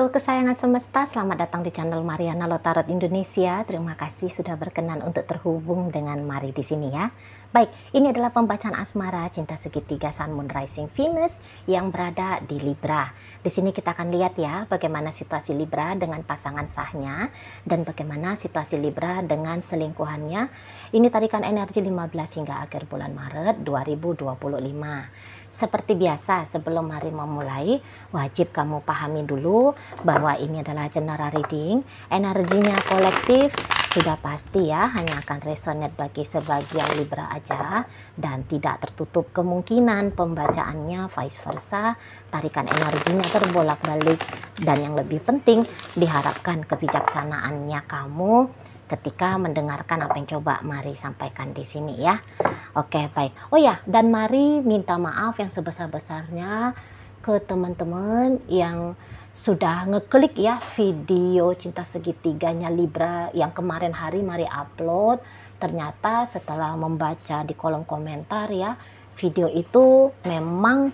Halo kesayangan semesta, selamat datang di channel Mariana Lotarot Indonesia. Terima kasih sudah berkenan untuk terhubung dengan Mari di sini ya. Baik, ini adalah pembacaan asmara cinta segitiga Sun Moon Rising Venus yang berada di Libra. Di sini kita akan lihat ya bagaimana situasi Libra dengan pasangan sahnya dan bagaimana situasi Libra dengan selingkuhannya. Ini tarikan energi 15 hingga akhir bulan Maret 2025. Seperti biasa, sebelum Mari memulai, wajib kamu pahami dulu bahwa ini adalah general reading. Energinya kolektif sudah pasti ya, hanya akan resonate bagi sebagian Libra aja dan tidak tertutup kemungkinan pembacaannya vice versa. Tarikan energinya terbolak-balik dan yang lebih penting diharapkan kebijaksanaannya kamu ketika mendengarkan apa yang coba Mari sampaikan di sini ya. Oke, baik. Oh ya, dan Mari minta maaf yang sebesar-besarnya ke teman-teman yang sudah ngeklik ya video cinta segitiganya Libra yang kemarin hari Mari upload. Ternyata setelah membaca di kolom komentar ya, video itu memang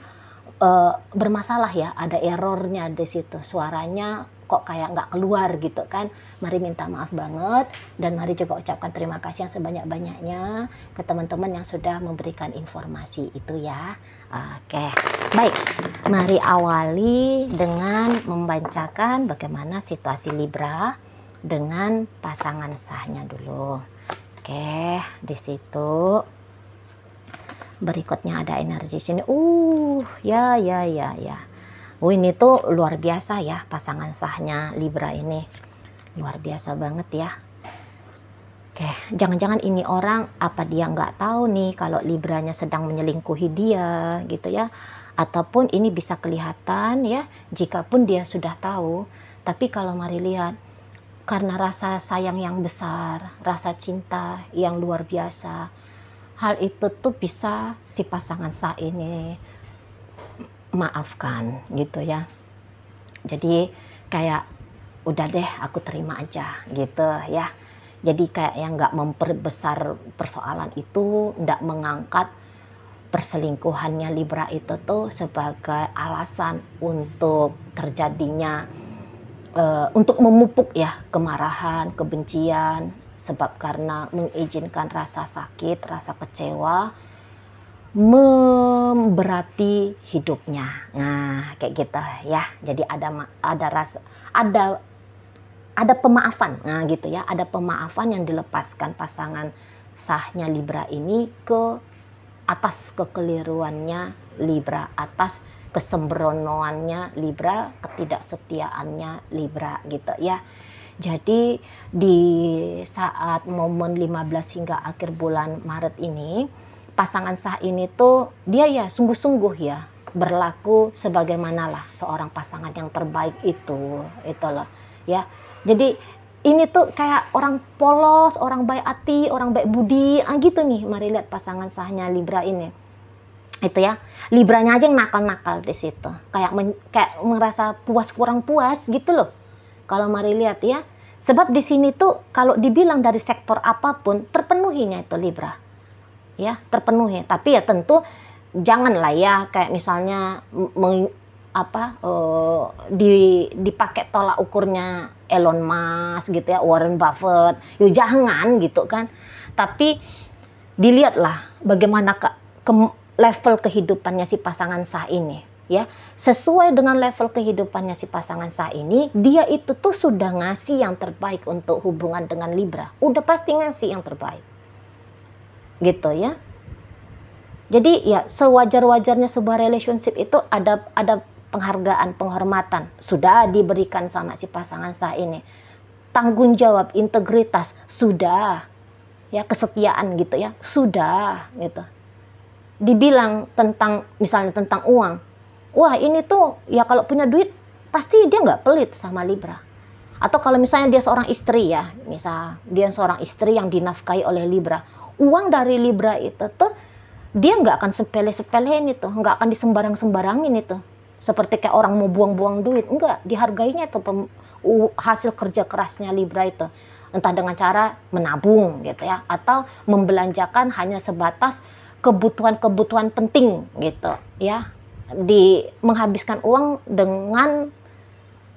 bermasalah ya, ada errornya di situ, suaranya kok kayak nggak keluar gitu kan. Mari minta maaf banget dan Mari juga ucapkan terima kasih yang sebanyak-banyaknya ke teman-teman yang sudah memberikan informasi itu ya. Oke, baik, mari awali dengan membacakan bagaimana situasi Libra dengan pasangan sahnya dulu. Oke, di situ berikutnya ada energi sini. Ya. Ini tuh luar biasa ya, pasangan sahnya Libra ini. Luar biasa banget ya. Oke, jangan-jangan ini orang apa dia nggak tahu nih kalau Libranya sedang menyelingkuhi dia gitu ya. Ataupun ini bisa kelihatan ya, jikapun dia sudah tahu. Tapi kalau Mari lihat, karena rasa sayang yang besar, rasa cinta yang luar biasa, hal itu tuh bisa si pasangan sah ini maafkan gitu ya. Jadi kayak udah deh aku terima aja gitu ya. Jadi kayak yang nggak memperbesar persoalan itu, nggak mengangkat perselingkuhannya Libra itu tuh sebagai alasan untuk terjadinya untuk memupuk ya kemarahan, kebencian, sebab karena mengizinkan rasa sakit, rasa kecewa memberati hidupnya. Nah, kayak gitu ya. Jadi ada pemaafan. Nah, gitu ya. Ada pemaafan yang dilepaskan pasangan sahnya Libra ini ke atas kekeliruannya Libra, atas kesembronoannya Libra, ketidaksetiaannya Libra gitu ya. Jadi di saat momen 15 hingga akhir bulan Maret ini, pasangan sah ini tuh dia ya sungguh-sungguh ya berlaku sebagaimanalah seorang pasangan yang terbaik itu loh ya. Jadi ini tuh kayak orang polos, orang baik hati, orang baik budi gitu nih. Mari lihat pasangan sahnya Libra ini. Itu ya, Libranya aja yang nakal-nakal di situ. Kayak merasa puas kurang puas gitu loh. Kalau Mari lihat ya. Sebab di sini tuh kalau dibilang dari sektor apapun terpenuhinya itu Libra. Ya, terpenuhi. Tapi ya tentu janganlah ya kayak misalnya dipakai tolak ukurnya Elon Musk gitu ya, Warren Buffett. Yuk jangan gitu kan. Tapi dilihatlah bagaimana level kehidupannya si pasangan sah ini ya. Sesuai dengan level kehidupannya si pasangan sah ini, dia itu tuh sudah ngasih yang terbaik untuk hubungan dengan Libra. Udah pasti ngasih yang terbaik. Gitu ya. Jadi ya sewajar-wajarnya sebuah relationship itu ada penghargaan, penghormatan sudah diberikan sama si pasangan sah ini. Tanggung jawab, integritas sudah. Ya, kesetiaan gitu ya, sudah gitu. Dibilang tentang misalnya tentang uang. Wah, ini tuh ya kalau punya duit pasti dia nggak pelit sama Libra. Atau kalau misalnya dia seorang istri ya, misal dia seorang istri yang dinafkahi oleh Libra. Uang dari Libra itu tuh dia nggak akan sepele-sepelein itu, nggak akan disembarang-sembarangin itu. Seperti kayak orang mau buang-buang duit, enggak, dihargainya itu hasil kerja kerasnya Libra itu. Entah dengan cara menabung gitu ya, atau membelanjakan hanya sebatas kebutuhan-kebutuhan penting gitu ya. Menghabiskan uang dengan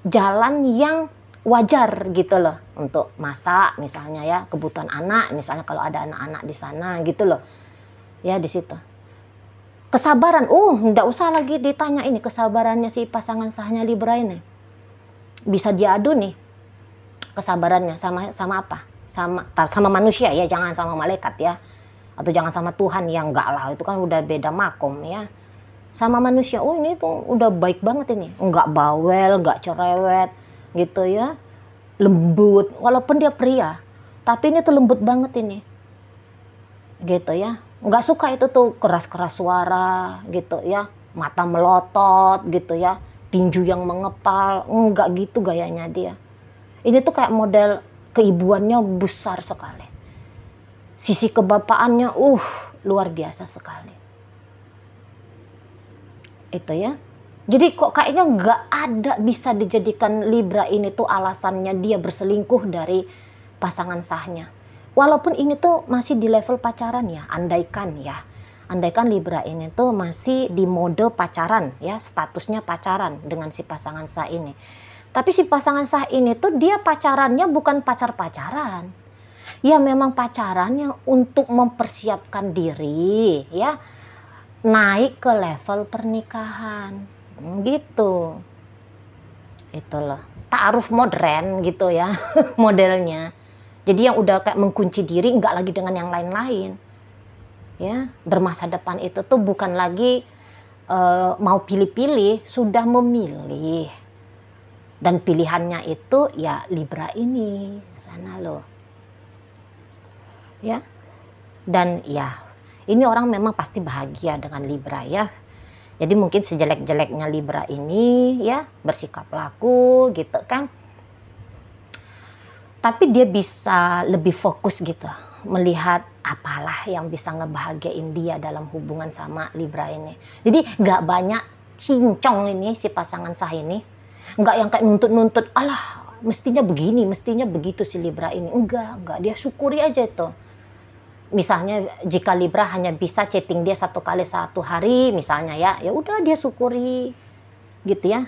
jalan yang wajar gitu loh, untuk masak misalnya ya, kebutuhan anak misalnya kalau ada anak-anak di sana gitu loh ya. Di situ kesabaran, nggak usah lagi ditanya ini kesabarannya si pasangan sahnya Libra ini, bisa diadu nih kesabarannya sama apa, sama manusia ya, jangan sama malaikat ya, atau jangan sama Tuhan, yang enggak lah, itu kan udah beda makom ya. Sama manusia, ini tuh udah baik banget ini, nggak bawel, nggak cerewet gitu ya, lembut, walaupun dia pria tapi ini tuh lembut banget ini gitu ya. Nggak suka itu tuh keras-keras suara gitu ya, mata melotot gitu ya, tinju yang mengepal, nggak gitu gayanya dia. Ini tuh kayak model keibuannya besar sekali, sisi kebapaannya luar biasa sekali itu ya. Jadi kok kayaknya nggak ada bisa dijadikan Libra ini tuh alasannya dia berselingkuh dari pasangan sahnya. Walaupun ini tuh masih di level pacaran ya, andaikan Libra ini tuh masih di mode pacaran ya, statusnya pacaran dengan si pasangan sah ini. Tapi si pasangan sah ini tuh dia pacarannya bukan pacaran. Ya memang pacarannya untuk mempersiapkan diri ya, naik ke level pernikahan gitu. Itu loh, ta'aruf modern gitu ya modelnya. Jadi yang udah kayak mengunci diri, nggak lagi dengan yang lain-lain ya. Bermasa depan itu tuh bukan lagi mau pilih-pilih, sudah memilih, dan pilihannya itu ya Libra ini sana loh ya. Dan ya ini orang memang pasti bahagia dengan Libra ya. Jadi mungkin sejelek-jeleknya Libra ini ya, bersikap laku gitu kan, tapi dia bisa lebih fokus gitu, melihat apalah yang bisa ngebahagiain dia dalam hubungan sama Libra ini. Jadi nggak banyak cincong ini si pasangan sah ini, nggak yang kayak nuntut-nuntut, alah mestinya begini, mestinya begitu si Libra ini. Enggak, dia syukuri aja itu. Misalnya jika Libra hanya bisa chatting dia 1 kali 1 hari misalnya ya udah dia syukuri gitu ya.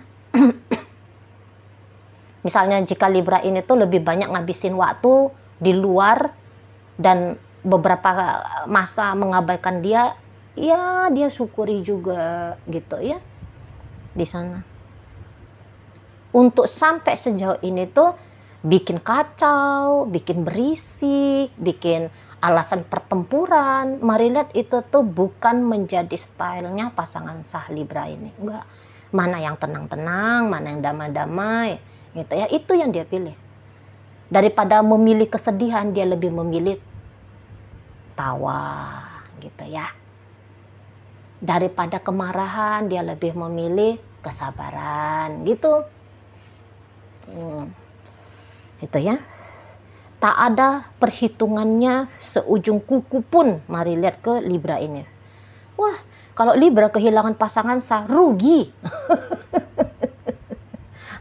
Misalnya jika Libra ini tuh lebih banyak ngabisin waktu di luar dan beberapa masa mengabaikan dia, ya dia syukuri juga gitu ya di sana. Untuk sampai sejauh ini tuh bikin kacau, bikin berisik, bikin alasan pertempuran, mari lihat itu tuh bukan menjadi stylenya pasangan sah Libra ini. Enggak, mana yang tenang-tenang, mana yang damai-damai gitu ya, itu yang dia pilih. Daripada memilih kesedihan, dia lebih memilih tawa gitu ya. Daripada kemarahan, dia lebih memilih kesabaran gitu. Itu ya. Tak ada perhitungannya seujung kuku pun, mari lihat ke Libra ini. Wah, kalau Libra kehilangan pasangan sah, rugi.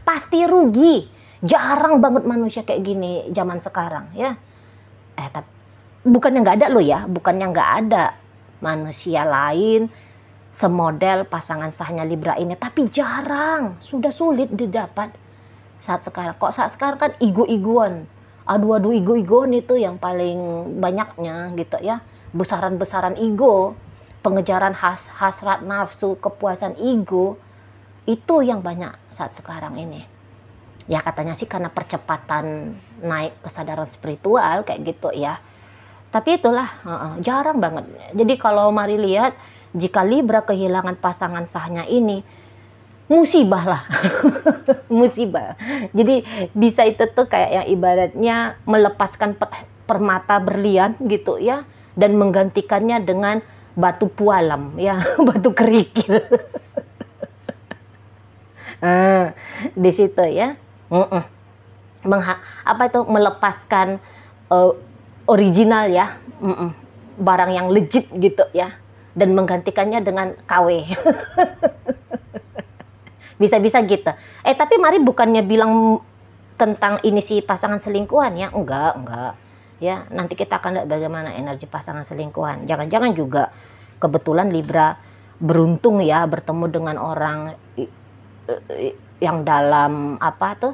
Pasti rugi. Jarang banget manusia kayak gini zaman sekarang ya. Tapi bukannya nggak ada loh ya, bukannya nggak ada manusia lain semodel pasangan sahnya Libra ini, tapi jarang, sudah sulit didapat saat sekarang. Kok saat sekarang kan ego-egoan. Adu-adu ego-egoan itu yang paling banyaknya gitu ya. Besaran-besaran ego, pengejaran hasrat nafsu, kepuasan ego, itu yang banyak saat sekarang ini. Ya katanya sih karena percepatan naik kesadaran spiritual kayak gitu ya. Tapi itulah jarang banget. Jadi kalau mari lihat, jika Libra kehilangan pasangan sahnya ini, musibah lah. Musibah. Jadi bisa itu tuh kayak yang ibaratnya melepaskan permata berlian gitu ya, dan menggantikannya dengan batu pualam ya, batu kerikil. Di situ ya. Apa itu, melepaskan original ya, barang yang legit gitu ya, dan menggantikannya dengan KW. Bisa-bisa gitu. Tapi mari bukannya bilang tentang ini si pasangan selingkuhan ya, enggak. Ya, nanti kita akan lihat bagaimana energi pasangan selingkuhan. Jangan-jangan juga kebetulan Libra beruntung ya bertemu dengan orang yang dalam apa tuh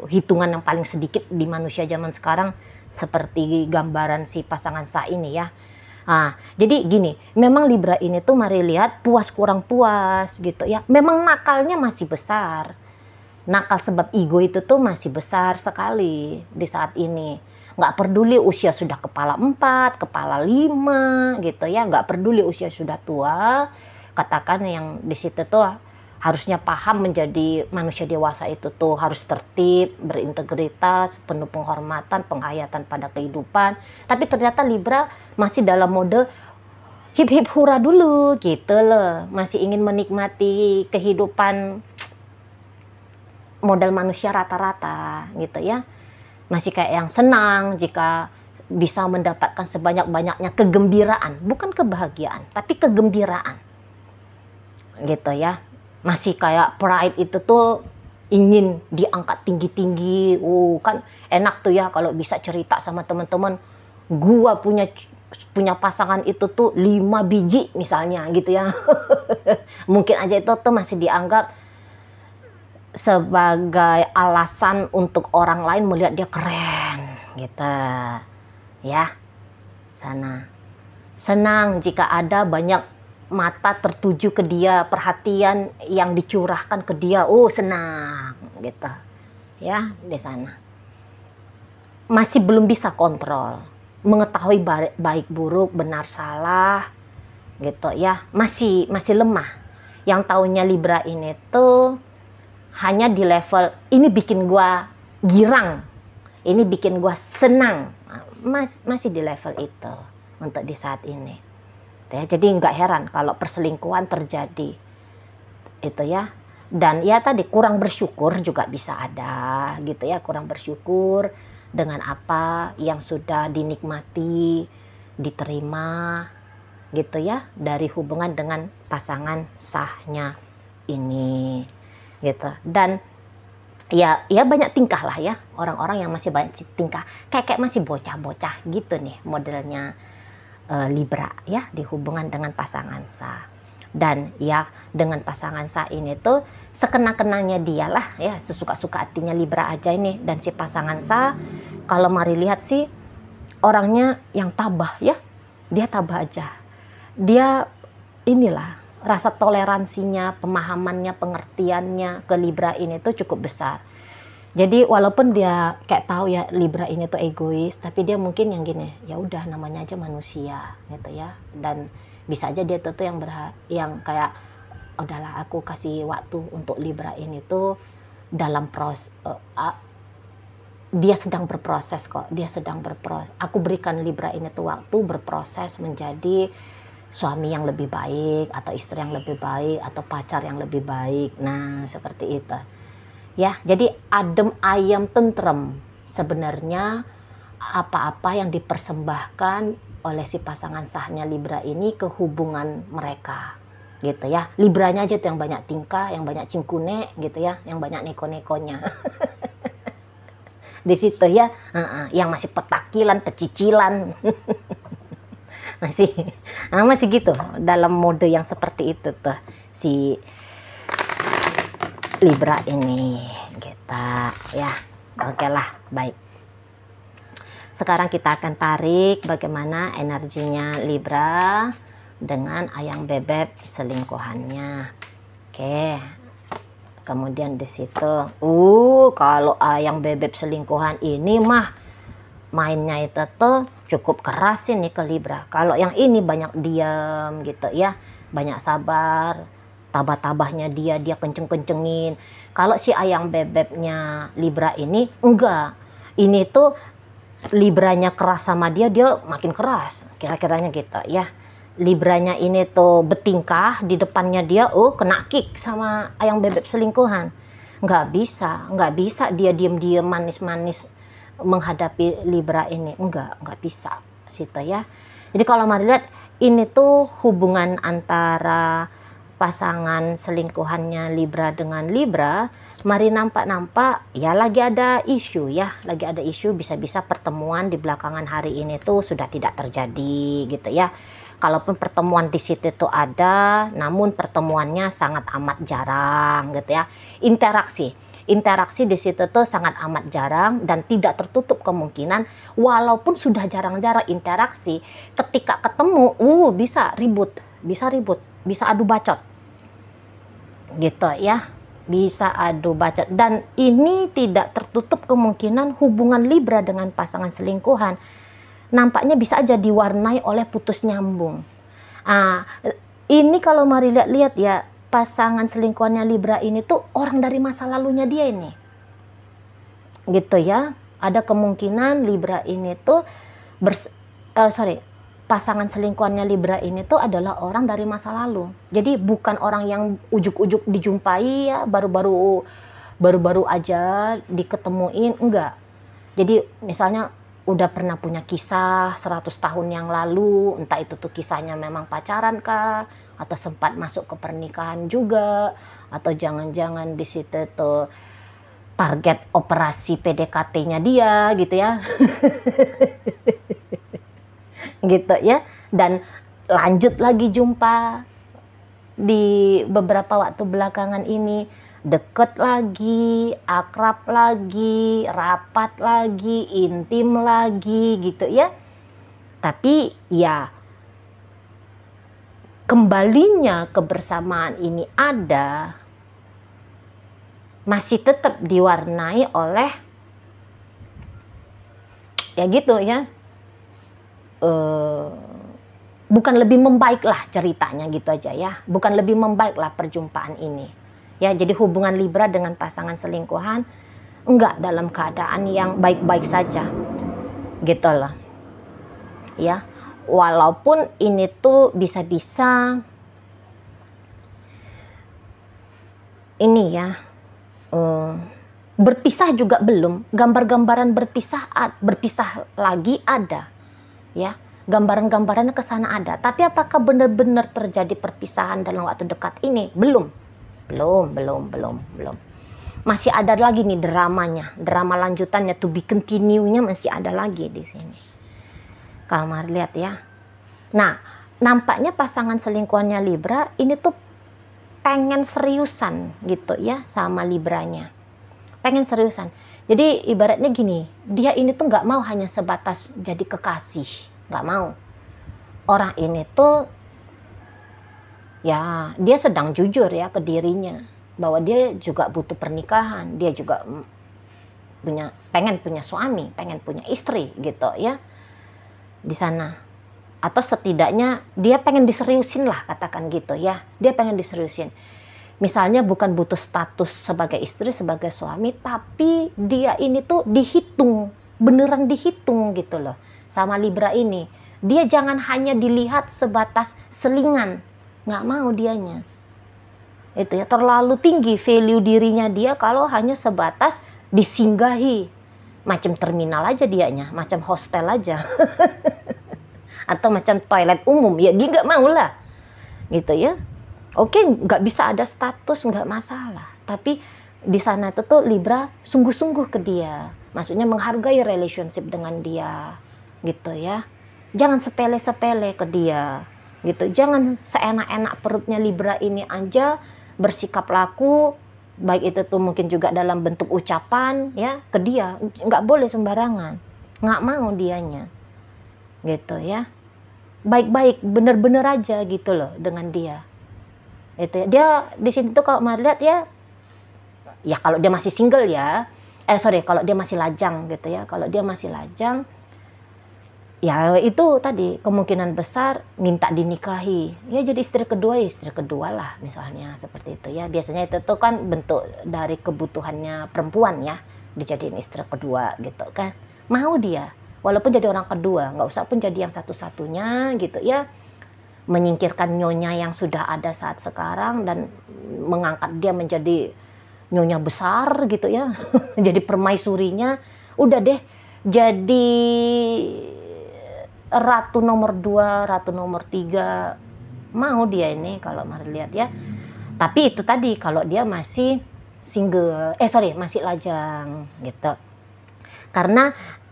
hitungan yang paling sedikit di manusia zaman sekarang, seperti gambaran si pasangan Sa ini ya. Nah, jadi gini, memang Libra ini tuh mari lihat puas kurang puas gitu ya. Memang nakalnya masih besar. Nakal sebab ego itu tuh masih besar sekali di saat ini. Nggak peduli usia sudah kepala 4, kepala 5 gitu ya. Nggak peduli usia sudah tua. Katakan yang di situ tuh harusnya paham menjadi manusia dewasa itu tuh harus tertib, berintegritas, penuh penghormatan, penghayatan pada kehidupan. Tapi ternyata Libra masih dalam mode hip hip hura dulu gitu loh. Masih ingin menikmati kehidupan model manusia rata-rata gitu ya. Masih kayak yang senang jika bisa mendapatkan sebanyak-banyaknya kegembiraan. Bukan kebahagiaan, tapi kegembiraan gitu ya. Masih kayak pride itu tuh ingin diangkat tinggi-tinggi. Kan enak tuh ya kalau bisa cerita sama teman-teman, gua punya pasangan itu tuh 5 biji misalnya gitu ya. Mungkin aja itu tuh masih dianggap sebagai alasan untuk orang lain melihat dia keren gitu ya. Sana senang jika ada banyak mata tertuju ke dia, perhatian yang dicurahkan ke dia, senang gitu ya. Di sana masih belum bisa kontrol, mengetahui baik buruk, benar salah gitu ya, masih lemah. Yang taunya Libra ini tuh hanya di level ini bikin gua girang, ini bikin gua senang, masih di level itu untuk di saat ini. Ya, jadi nggak heran kalau perselingkuhan terjadi itu ya. Dan ya tadi kurang bersyukur juga bisa ada gitu ya, kurang bersyukur dengan apa yang sudah dinikmati, diterima gitu ya dari hubungan dengan pasangan sahnya ini gitu. Dan ya banyak tingkah lah ya, orang-orang yang masih banyak tingkah kayak masih bocah-bocah gitu nih modelnya Libra ya di hubungan dengan pasangan Sa. Dan ya dengan pasangan Sa ini tuh sekena-kenanya dia lah ya, sesuka-suka hatinya Libra aja ini. Dan si pasangan Sa kalau mari lihat sih orangnya yang tabah ya, dia tabah aja. Dia inilah rasa toleransinya, pemahamannya, pengertiannya ke Libra ini tuh cukup besar. Jadi walaupun dia kayak tahu ya Libra ini tuh egois, tapi dia mungkin yang gini, ya udah namanya aja manusia gitu ya. Dan bisa aja dia tuh yang kayak udahlah aku kasih waktu untuk Libra ini tuh dalam dia sedang berproses kok, dia sedang berproses. Aku berikan Libra ini tuh waktu berproses menjadi suami yang lebih baik, atau istri yang lebih baik, atau pacar yang lebih baik. Nah, seperti itu. Ya, jadi adem ayam tentrem sebenarnya apa-apa yang dipersembahkan oleh si pasangan sahnya Libra ini ke hubungan mereka gitu ya. Libranya aja tuh yang banyak tingkah, yang banyak cingkune gitu ya, yang banyak neko-nekonya. Di situ ya, yang masih petakilan, pecicilan. masih gitu dalam mode yang seperti itu tuh si Libra ini kita ya. Oke lah, baik. Sekarang kita akan tarik bagaimana energinya Libra dengan ayang bebek selingkuhannya. Oke. Kemudian di situ, kalau ayang bebek selingkuhan ini mah mainnya itu tuh cukup keras ini ke Libra. Kalau yang ini banyak diam gitu ya, banyak sabar. Tabah-tabahnya dia kenceng-kencengin. Kalau si ayang bebeknya Libra ini enggak. Ini tuh Libranya keras sama dia makin keras. Kira-kiranya gitu ya. Libranya ini tuh bertingkah di depannya dia, kena kick sama ayang bebek selingkuhan. Nggak bisa dia diem-diem manis-manis menghadapi Libra ini. Nggak bisa situ ya. Jadi kalau mari lihat ini tuh hubungan antara pasangan selingkuhannya Libra dengan Libra, mari nampak-nampak ya lagi ada isu ya, bisa-bisa pertemuan di belakangan hari ini tuh sudah tidak terjadi gitu ya. kalaupun pertemuan di situ itu ada, namun pertemuannya sangat amat jarang gitu ya. Interaksi di situ tuh sangat amat jarang dan tidak tertutup kemungkinan walaupun sudah jarang-jarang interaksi, ketika ketemu bisa ribut, bisa adu bacot. Gitu ya. Bisa adu bacot, dan ini tidak tertutup kemungkinan hubungan Libra dengan pasangan selingkuhan nampaknya bisa aja diwarnai oleh putus nyambung. Ini kalau mari lihat-lihat ya, pasangan selingkuhannya Libra ini tuh orang dari masa lalunya dia ini. Gitu ya. Ada kemungkinan Libra ini tuh pasangan selingkuhannya Libra ini tuh adalah orang dari masa lalu. Jadi bukan orang yang ujuk-ujuk dijumpai ya, baru-baru aja diketemuin, enggak. Jadi misalnya udah pernah punya kisah 100 tahun yang lalu, entah itu tuh kisahnya memang pacaran kah, atau sempat masuk ke pernikahan juga, atau jangan-jangan di situ tuh target operasi PDKT-nya dia gitu ya. Gitu ya, dan lanjut lagi jumpa di beberapa waktu belakangan ini, deket lagi, akrab lagi, rapat lagi, intim lagi gitu ya. Tapi ya kembalinya kebersamaan ini ada, masih tetap diwarnai oleh ya gitu ya, bukan lebih membaik lah ceritanya gitu aja ya, bukan lebih membaik lah perjumpaan ini ya. Jadi hubungan Libra dengan pasangan selingkuhan enggak dalam keadaan yang baik-baik saja gitu loh ya. Walaupun ini tuh bisa-bisa ini ya, berpisah juga belum, gambar-gambaran berpisah lagi ada ya, gambaran-gambarannya ke sana ada. Tapi apakah benar-benar terjadi perpisahan dalam waktu dekat ini? Belum. Masih ada lagi nih dramanya, drama lanjutannya, to be continue-nya masih ada lagi di sini. Kalau mari lihat ya. Nah, nampaknya pasangan selingkuhannya Libra ini tuh pengen seriusan gitu ya sama Libranya. Pengen seriusan. Jadi ibaratnya gini, dia ini tuh nggak mau hanya sebatas jadi kekasih, nggak mau. Orang ini tuh ya dia sedang jujur ya ke dirinya bahwa dia juga butuh pernikahan, dia juga pengen punya suami, pengen punya istri gitu ya di sana. Atau setidaknya dia pengen diseriusin lah, katakan gitu ya. Dia pengen diseriusin. Misalnya bukan butuh status sebagai istri, sebagai suami, tapi dia ini tuh dihitung, beneran dihitung gitu loh sama Libra ini. Dia jangan hanya dilihat sebatas selingan, nggak mau dianya. Itu ya, terlalu tinggi value dirinya dia kalau hanya sebatas disinggahi. Macam terminal aja dianya, macam hostel aja. Atau macam toilet umum, ya dia nggak mau lah. Gitu ya. Oke, nggak bisa ada status, nggak masalah. Tapi di sana itu tuh Libra sungguh-sungguh ke dia. Maksudnya menghargai relationship dengan dia. Gitu ya. Jangan sepele-sepele ke dia. Gitu. Jangan seenak-enak perutnya Libra ini aja bersikap laku. Baik itu tuh mungkin juga dalam bentuk ucapan ya ke dia. Nggak boleh sembarangan. Nggak mau dianya. Gitu ya. Baik-baik, bener-bener aja gitu loh dengan dia. Itu ya. Dia di sini tuh kalau melihat ya kalau dia masih single ya, kalau dia masih lajang gitu ya, kalau dia masih lajang ya itu tadi kemungkinan besar minta dinikahi ya, jadi istri kedua lah misalnya seperti itu ya. Biasanya itu tuh kan bentuk dari kebutuhannya perempuan ya, dijadiin istri kedua gitu kan, mau dia walaupun jadi orang kedua, nggak usah pun jadi yang satu-satunya gitu ya. Menyingkirkan nyonya yang sudah ada saat sekarang dan mengangkat dia menjadi nyonya besar gitu ya. Jadi permaisurinya, udah deh jadi ratu nomor 2, ratu nomor 3. Mau dia ini kalau mari lihat ya. Tapi itu tadi kalau dia masih single, masih lajang gitu. Karena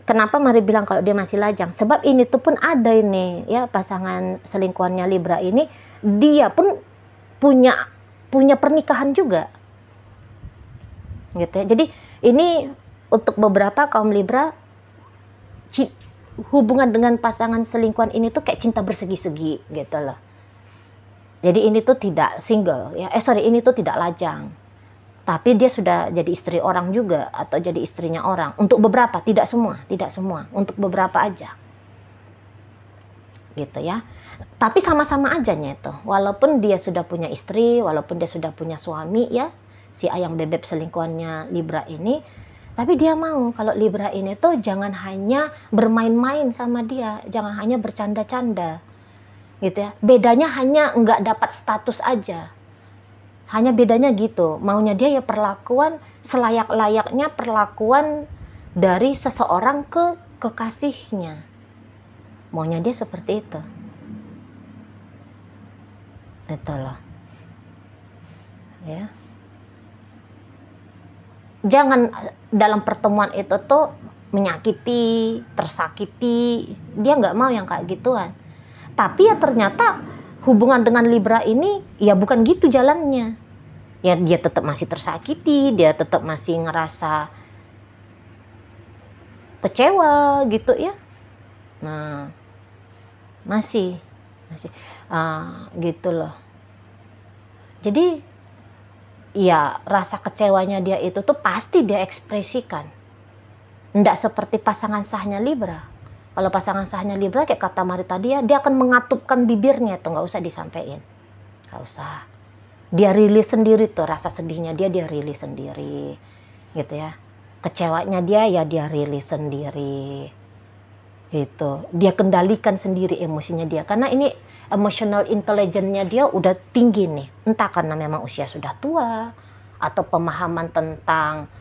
Kenapa Mari bilang kalau dia masih lajang? Sebab ini tuh pun ada ini ya, pasangan selingkuhannya Libra ini, dia pun punya pernikahan juga. Gitu ya. Jadi ini untuk beberapa kaum Libra, hubungan dengan pasangan selingkuhan ini tuh kayak cinta bersegi-segi gitu loh. Jadi ini tuh tidak single ya. Ini tuh tidak lajang. Tapi dia sudah jadi istri orang juga atau jadi istrinya orang. Untuk beberapa, tidak semua, untuk beberapa aja. Gitu ya. Tapi sama-sama ajanya itu. Walaupun dia sudah punya istri, walaupun dia sudah punya suami ya, si ayang bebek selingkuhannya Libra ini, tapi dia mau kalau Libra ini tuh jangan hanya bermain-main sama dia, jangan hanya bercanda-canda. Gitu ya. Bedanya hanya nggak dapat status aja. Hanya bedanya gitu, maunya dia ya perlakuan selayak-layaknya perlakuan dari seseorang ke kekasihnya. Maunya dia seperti itu. Itu loh. Ya. Jangan dalam pertemuan itu tuh menyakiti, tersakiti. Dia nggak mau yang kayak gituan. Tapi ya ternyata hubungan dengan Libra ini ya bukan gitu jalannya. Ya dia tetap masih tersakiti, dia tetap masih ngerasa kecewa gitu ya. Nah, masih gitu loh. Jadi ya rasa kecewanya dia itu tuh pasti dia ekspresikan. Nggak seperti pasangan sahnya Libra. Kalau pasangan sahnya Libra kayak kata Mari tadi ya, dia akan mengatupkan bibirnya tuh, nggak usah disampaikan, nggak usah. Dia rilis sendiri tuh rasa sedihnya dia rilis sendiri, gitu ya. Kecewanya dia rilis sendiri, gitu. Dia kendalikan sendiri emosinya dia, karena ini emotional intelligence-nya dia udah tinggi nih. Entah karena memang usia sudah tua atau pemahaman tentang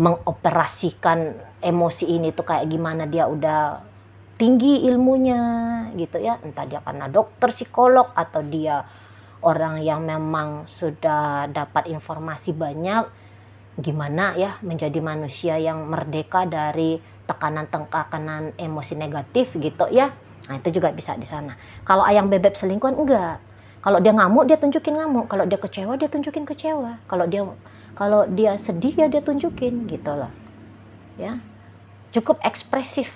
mengoperasikan emosi ini tuh kayak gimana dia udah tinggi ilmunya gitu ya. Entah dia karena dokter, psikolog, atau dia orang yang memang sudah dapat informasi banyak gimana ya menjadi manusia yang merdeka dari tekanan emosi negatif gitu ya. Nah itu juga bisa di sana. Kalau ayang bebek selingkuhan enggak. Kalau dia ngamuk dia tunjukin ngamuk, kalau dia kecewa dia tunjukin kecewa, kalau dia sedih ya dia tunjukin gitu loh. Ya. Cukup ekspresif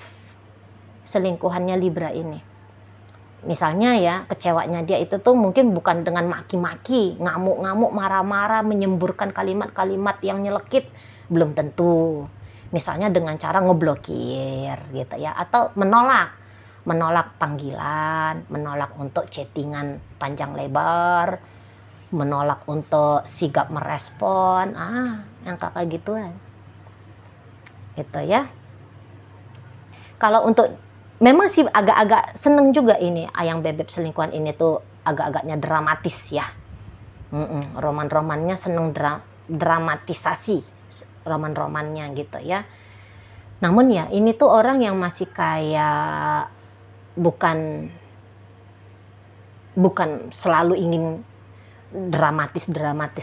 selingkuhannya Libra ini. Misalnya ya, kecewanya dia itu tuh mungkin bukan dengan maki-maki, ngamuk-ngamuk, marah-marah, menyemburkan kalimat-kalimat yang nyelekit, belum tentu. Misalnya dengan cara ngeblokir gitu ya, atau menolak panggilan, menolak untuk chattingan panjang lebar, menolak untuk sigap merespon, yang kayak gituan. Gitu ya. Kalau untuk memang sih agak-agak seneng juga ini ayang bebek selingkuhan ini tuh agak-agaknya dramatis ya. Roman-romannya seneng dramatisasi roman-romannya gitu ya. Namun ya ini tuh orang yang masih kayak bukan selalu ingin dramatis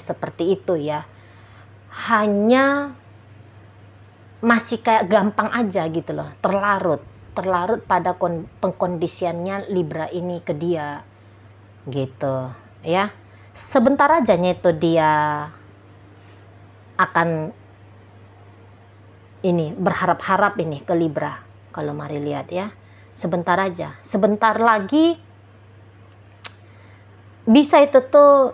seperti itu ya. Hanya masih kayak gampang aja gitu loh, terlarut pada pengkondisiannya Libra ini ke dia gitu ya. Sebentar aja itu dia akan ini berharap-harap ini ke Libra. Kalau Mari lihat ya, sebentar aja, sebentar lagi bisa itu tuh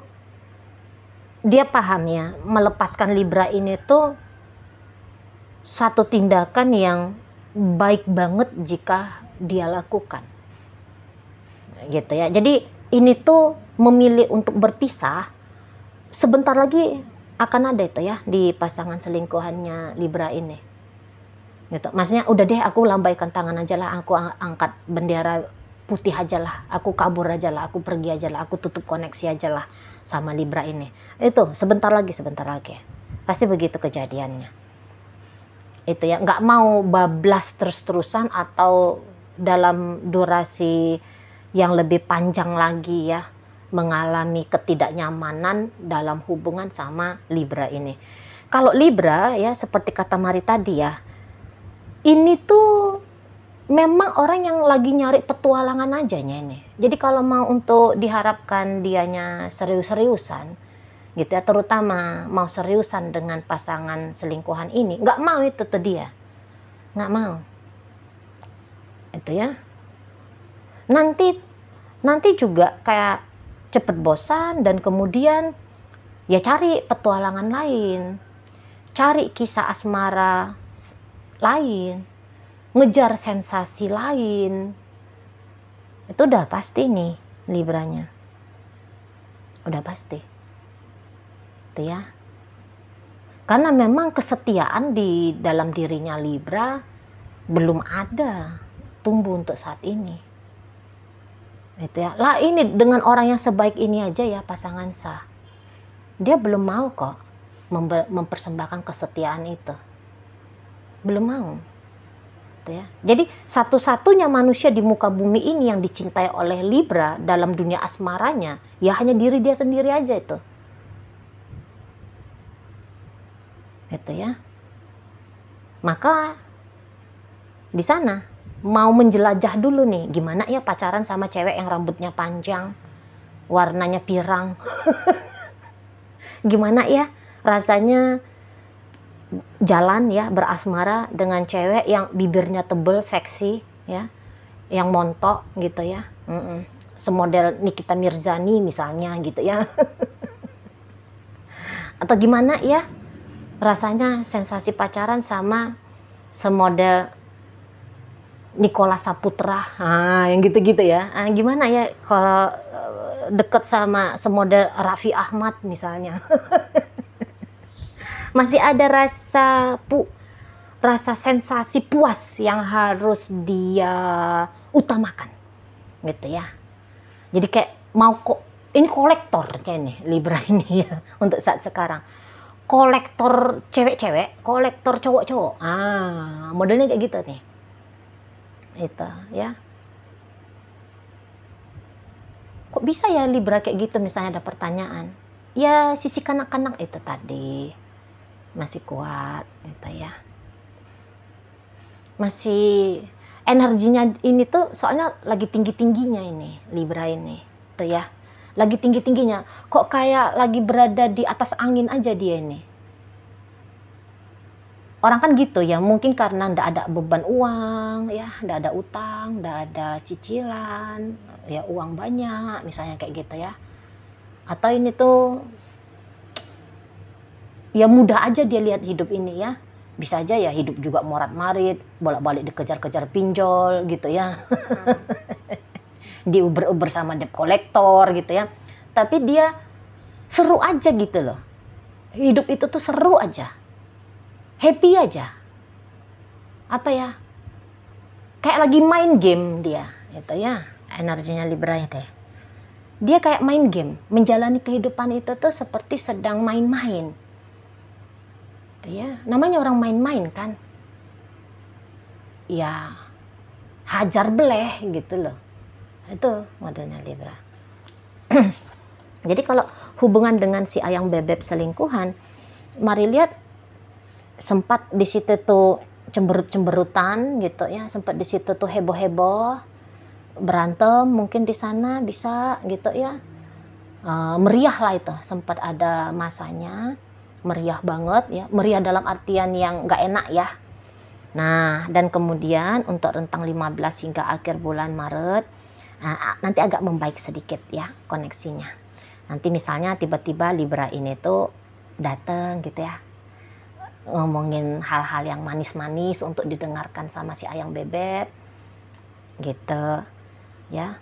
dia paham ya, melepaskan Libra ini tuh satu tindakan yang baik banget jika dia lakukan gitu ya. Jadi ini tuh memilih untuk berpisah sebentar lagi akan ada itu ya di pasangan selingkuhannya Libra ini gitu. Maksudnya udah deh, aku lambaikan tangan aja lah, aku angkat bendera putih aja lah, aku kabur aja lah, aku pergi aja lah, aku tutup koneksi aja lah sama Libra ini. Itu sebentar lagi pasti begitu kejadiannya. Itu ya, nggak mau bablas terus-terusan atau dalam durasi yang lebih panjang lagi ya, mengalami ketidaknyamanan dalam hubungan sama Libra ini. Kalau Libra ya seperti kata Mari tadi ya, ini tuh memang orang yang lagi nyari petualangan aja ini. Jadi kalau mau untuk diharapkan dianya serius-seriusan gitu ya, terutama mau seriusan dengan pasangan selingkuhan ini, nggak mau itu tuh dia, nggak mau itu ya. Nanti juga kayak cepet bosan, dan kemudian ya cari petualangan lain, cari kisah asmara lain, ngejar sensasi lain. Itu udah pasti nih Libranya, udah pasti itu ya. Karena memang kesetiaan di dalam dirinya Libra belum ada tumbuh untuk saat ini itu ya. Lah ini dengan orang yang sebaik ini aja ya, pasangan sah, dia belum mau kok mempersembahkan kesetiaan itu, belum mau gitu ya. Jadi satu-satunya manusia di muka bumi ini yang dicintai oleh Libra dalam dunia asmaranya ya hanya diri dia sendiri aja itu ya. Maka di sana mau menjelajah dulu nih, gimana ya pacaran sama cewek yang rambutnya panjang, warnanya pirang. Gimana ya rasanya jalan ya berasmara dengan cewek yang bibirnya tebel, seksi ya, yang montok gitu ya. Semodel Nikita Mirzani misalnya gitu ya. Atau gimana ya rasanya sensasi pacaran sama semodel Nicholas Saputra, yang gitu-gitu ya. Gimana ya kalau deket sama semodel Raffi Ahmad misalnya. Masih ada rasa sensasi puas yang harus dia utamakan gitu ya. Jadi kayak mau ini kolektor kayak nih Libra ini ya untuk saat sekarang. Kolektor cewek-cewek, kolektor cowok-cowok. Modelnya kayak gitu nih. Itu ya. Kok bisa ya Libra kayak gitu, misalnya ada pertanyaan. Ya sisi kanak-kanak itu tadi masih kuat gitu ya. Masih energinya ini tuh soalnya lagi tinggi-tingginya ini Libra ini tuh ya. Lagi tinggi-tingginya. Kok kayak lagi berada di atas angin aja dia ini. Orang kan gitu ya, mungkin karena ndak ada beban uang ya, ndak ada utang, ndak ada cicilan, ya uang banyak misalnya kayak gitu ya. Atau ini tuh ya mudah aja dia lihat hidup ini ya. Bisa aja ya hidup juga morat-marit, bolak-balik dikejar-kejar pinjol gitu ya. Diuber-uber sama debt collector gitu ya. Tapi dia seru aja gitu loh. Hidup itu tuh seru aja. Happy aja. Apa ya? Kayak lagi main game dia, itu ya. Energinya Libra itu. Dia kayak main game, menjalani kehidupan itu tuh seperti sedang main-main. Itu ya, namanya orang main-main kan. Ya, hajar beleh gitu loh. Itu modelnya Libra. Jadi kalau hubungan dengan si ayang bebek selingkuhan, mari lihat sempat di situ tuh cemberut-cemberutan gitu ya, sempat di situ tuh heboh-heboh, berantem mungkin di sana bisa gitu ya. Meriah lah itu, sempat ada masanya meriah banget ya, meriah dalam artian yang nggak enak ya. Nah, dan kemudian untuk rentang 15 hingga akhir bulan Maret, nanti agak membaik sedikit ya koneksinya. Nanti misalnya tiba-tiba Libra ini tuh datang gitu ya, ngomongin hal-hal yang manis-manis untuk didengarkan sama si ayang bebek gitu ya.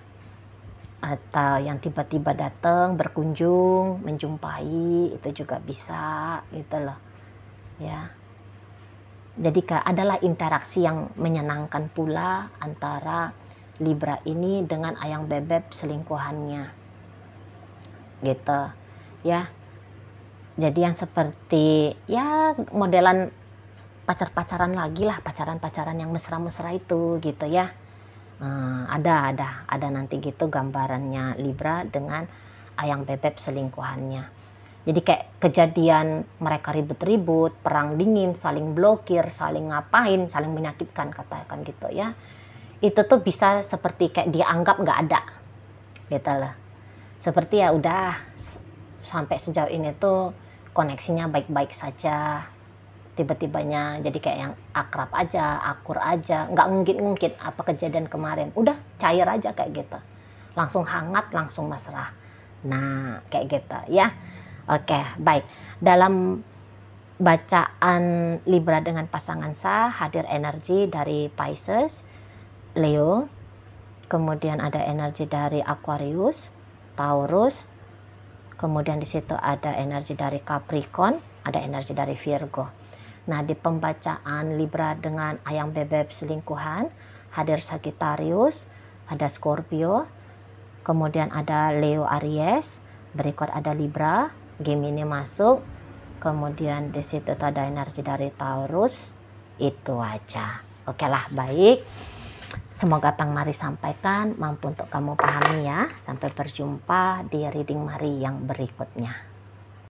Atau yang tiba-tiba datang berkunjung, menjumpai, itu juga bisa gitu loh ya. Jadi adalah interaksi yang menyenangkan pula antara Libra ini dengan ayang bebek selingkuhannya gitu ya. Jadi yang seperti ya modelan pacar-pacaran lagi lah, pacaran-pacaran yang mesra-mesra itu gitu ya. Ada nanti gitu gambarannya Libra dengan ayang bebek selingkuhannya. Jadi kayak kejadian mereka ribut-ribut, perang dingin, saling blokir, saling ngapain, saling menyakitkan, katakan gitu ya. Itu tuh bisa seperti kayak dianggap nggak ada, gitu loh. Seperti ya udah sampai sejauh ini tuh koneksinya baik-baik saja. Tiba-tibanya jadi kayak yang akrab aja, akur aja, nggak ngungkit-ngungkit apa kejadian kemarin. Udah cair aja kayak gitu. Langsung hangat, langsung mesra. Nah, kayak gitu ya. Oke, baik. Dalam bacaan Libra dengan pasangan sah, hadir energi dari Pisces, Leo, kemudian ada energi dari Aquarius, Taurus, kemudian di situ ada energi dari Capricorn, ada energi dari Virgo. Nah, di pembacaan Libra dengan ayam bebek selingkuhan, hadir Sagittarius, ada Scorpio, kemudian ada Leo Aries, berikut ada Libra, Gemini masuk, kemudian di situ ada energi dari Taurus. Itu aja. Oke lah, baik. Semoga apa yang Mari sampaikan mampu untuk kamu pahami ya. Sampai berjumpa di reading Mari yang berikutnya.